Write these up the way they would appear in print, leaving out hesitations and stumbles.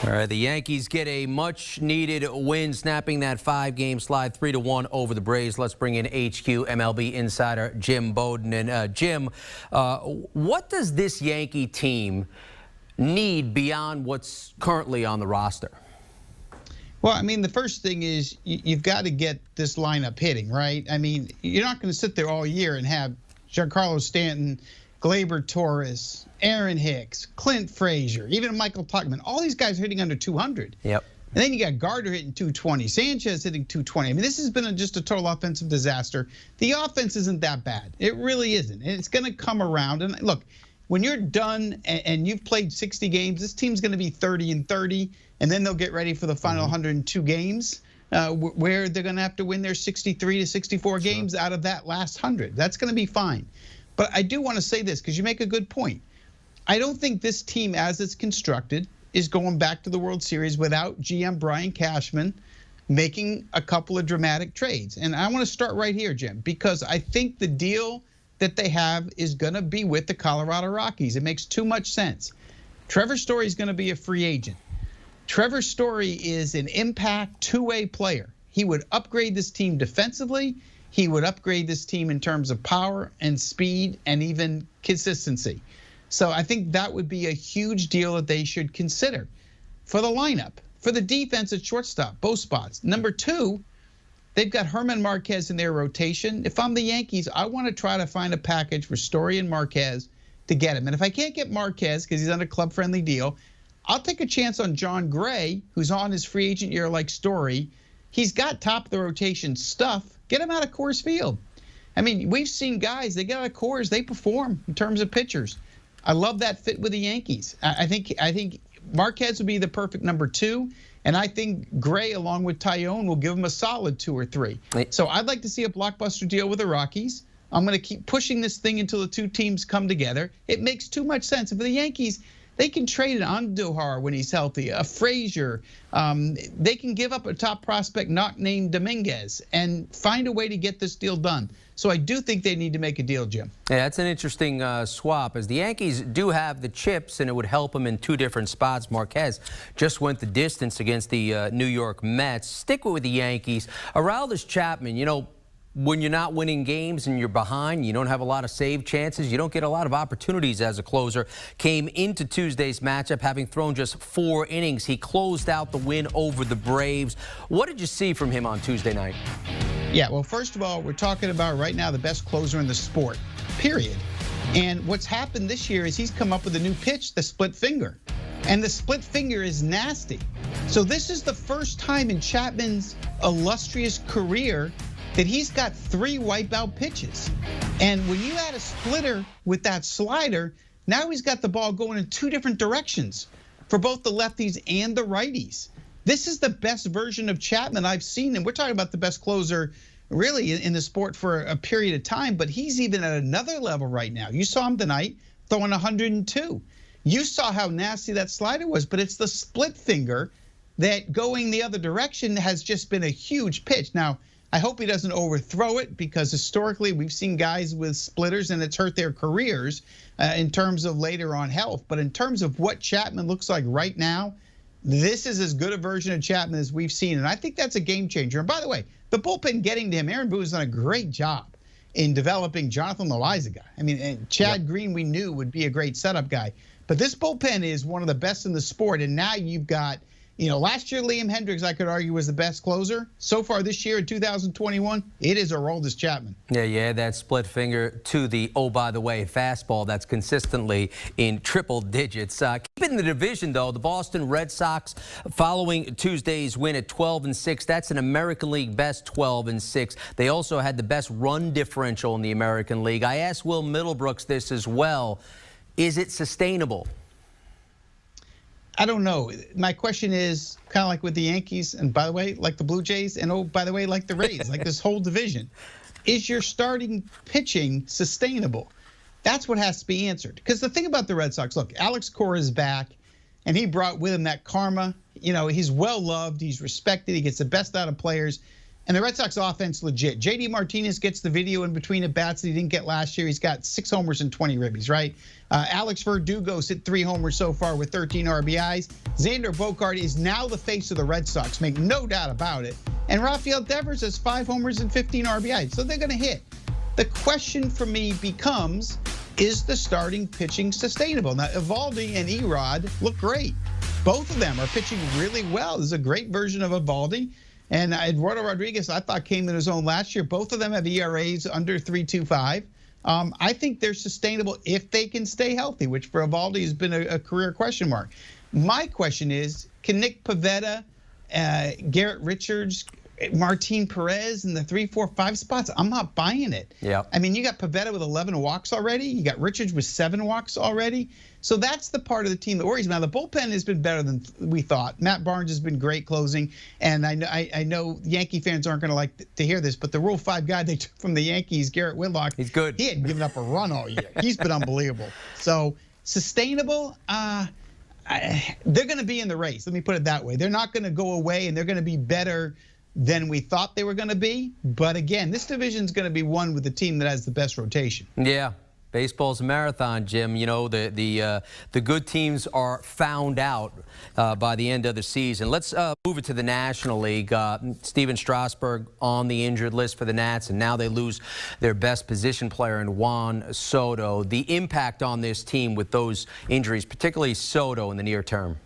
All right, the Yankees get a much-needed win, snapping that 5-game slide 3-1 over the Braves. Let's bring in HQ MLB insider Jim Bowden. And Jim, what does this Yankee team need beyond what's currently on the roster? Well, I mean, the first thing is you've got to get this lineup hitting, right? I mean, you're not going to sit there all year and have Giancarlo Stanton, Gleyber Torres, Aaron Hicks, Clint Frazier, even Michael Tuckman. All these guys are hitting under 200. Yep. And then you got Gardner hitting 220, Sanchez hitting 220. I mean, this has been just a total offensive disaster. The offense isn't that bad. It really isn't. And it's going to come around. And look, when you're done and you've played 60 games, this team's going to be 30-30, and then they'll get ready for the final 102 games, where they're going to have to win their 63 to 64 games out of that last 100. That's going to be fine. But I do want to say this because you make a good point. I don't think this team, as it's constructed, is going back to the World Series without GM Brian Cashman making a couple of dramatic trades. And I want to start right here, Jim, because I think the deal that they have is going to be with the Colorado Rockies. It makes too much sense. Trevor Story is going to be a free agent. Trevor Story is an impact two-way player. He would upgrade this team defensively. He would upgrade this team in terms of power and speed and even consistency. So I think that would be a huge deal that they should consider. For the lineup, for the defense at shortstop, both spots. Number two, they've got Herman Marquez in their rotation. If I'm the Yankees, I want to try to find a package for Story and Marquez to get him. And if I can't get Marquez because he's on a club-friendly deal, I'll take a chance on John Gray, who's on his free agent year like Story. He's got top of the rotation stuff. Get him out of Coors Field. I mean, we've seen guys, they get out of Coors, they perform in terms of pitchers. I love that fit with the Yankees. I think Marquez would be the perfect number two, and I think Gray, along with Tyone, will give him a solid 2 or 3. So I'd like to see a blockbuster deal with the Rockies. I'm going to keep pushing this thing until the two teams come together. It makes too much sense. And for the Yankees, they can trade an Andujar when he's healthy, a Frazier. They can give up a top prospect not named Dominguez and find a way to get this deal done. So I do think they need to make a deal, Jim. Yeah, that's an interesting swap, as the Yankees do have the chips, and it would help them in 2 different spots. Marquez just went the distance against the New York Mets. Stick with the Yankees. Aroldis Chapman, you know, when you're not winning games and you're behind, you don't have a lot of save chances, you don't get a lot of opportunities as a closer. Came into Tuesday's matchup having thrown just 4 innings. He closed out the win over the Braves. What did you see from him on Tuesday night? Yeah, well, first of all, we're talking about right now the best closer in the sport, period. And what's happened this year is he's come up with a new pitch, the split finger. And the split finger is nasty. So this is the first time in Chapman's illustrious career that he's got 3 wipeout pitches. And when you add a splitter with that slider, now he's got the ball going in 2 different directions for both the lefties and the righties. This is the best version of Chapman I've seen, and we're talking about the best closer really in the sport for a period of time, but he's even at another level right now. You saw him tonight throwing 102. You saw how nasty that slider was, but it's the split finger that going the other direction has just been a huge pitch. Now, I hope he doesn't overthrow it, because historically we've seen guys with splitters and it's hurt their careers in terms of later on health. But in terms of what Chapman looks like right now, this is as good a version of Chapman as we've seen. And I think that's a game changer. And by the way, the bullpen getting to him, Aaron Boone's done a great job in developing Jonathan Loaiza. I mean, and Chad Green we knew would be a great setup guy. But this bullpen is one of the best in the sport. And now you've got, you know, last year Liam Hendricks, I could argue, was the best closer. So far this year in 2021, it is Aroldis Chapman. Yeah, that split finger to the, oh, by the way, fastball that's consistently in triple digits. Keeping the division, though, the Boston Red Sox, following Tuesday's win at 12-6, that's an American League best 12-6. They also had the best run differential in the American League. I asked Will Middlebrooks this as well. Is it sustainable? I don't know. My question is kind of like with the Yankees, and by the way, like the Blue Jays, and oh, by the way, like the Rays, like this whole division. Is your starting pitching sustainable? That's what has to be answered. Because the thing about the Red Sox, look, Alex Cora is back, and he brought with him that karma. You know, he's well loved, he's respected, he gets the best out of players. And the Red Sox offense legit. JD Martinez gets the video in between at bats that he didn't get last year. He's got 6 homers and 20 ribbies, right? Alex Verdugo's hit 3 homers so far with 13 RBIs. Xander Bogaerts is now the face of the Red Sox, make no doubt about it. And Rafael Devers has 5 homers and 15 RBIs, so they're going to hit. The question for me becomes, is the starting pitching sustainable? Now, Eovaldi and Erod look great. Both of them are pitching really well. This is a great version of Eovaldi. And Eduardo Rodriguez, I thought, came in his own last year. Both of them have ERAs under 3.25. I think they're sustainable if they can stay healthy, which for Eovaldi has been a career question mark. My question is, can Nick Pivetta, Garrett Richards, Martin Perez in the 3, 4, 5 spots? I'm not buying it. Yeah. I mean, you got Pivetta with 11 walks already. You got Richards with 7 walks already. So that's the part of the team that worries me. Now, the bullpen has been better than we thought. Matt Barnes has been great closing. And I know Yankee fans aren't going to like to hear this, but the Rule 5 guy they took from the Yankees, Garrett Whitlock, he's good. He hadn't given up a run all year. He's been unbelievable. So sustainable, they're going to be in the race. Let me put it that way. They're not going to go away, and they're going to be better than we thought they were going to be. But again, this division is going to be won with the team that has the best rotation. Yeah. Baseball's a marathon, Jim. You know, the good teams are found out by the end of the season. Let's move it to the National League. Steven Strasburg on the injured list for the Nats, and now they lose their best position player in Juan Soto. The impact on this team with those injuries, particularly Soto in the near term.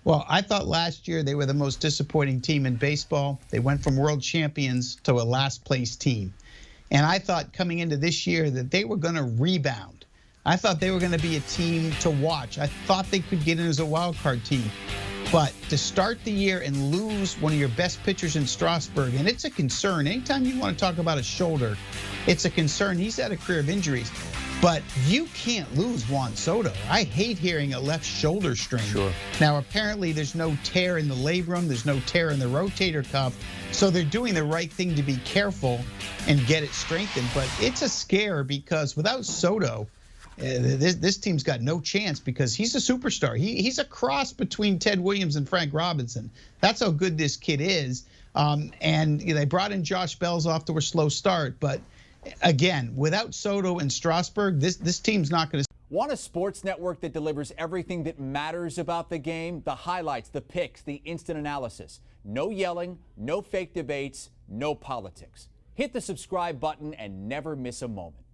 Well, I thought last year they were the most disappointing team in baseball. They went from world champions to a last place team. And I thought coming into this year that they were going to rebound. I thought they were going to be a team to watch. I thought they could get in as a wild card team. But to start the year and lose one of your best pitchers in Strasburg, and it's a concern. Anytime you want to talk about a shoulder, it's a concern. He's had a career of injuries. But you can't lose Juan Soto. I hate hearing a left shoulder strain. Sure. Now, apparently there's no tear in the labrum. There's no tear in the rotator cuff. So they're doing the right thing to be careful and get it strengthened. But it's a scare because without Soto, this team's got no chance because he's a superstar. He's a cross between Ted Williams and Frank Robinson. That's how good this kid is. And they brought in Josh Bell's off to a slow start. But again, without Soto and Strasburg, this team's not going to. Want a sports network that delivers everything that matters about the game? The highlights, the picks, the instant analysis. No yelling, no fake debates, no politics. Hit the subscribe button and never miss a moment.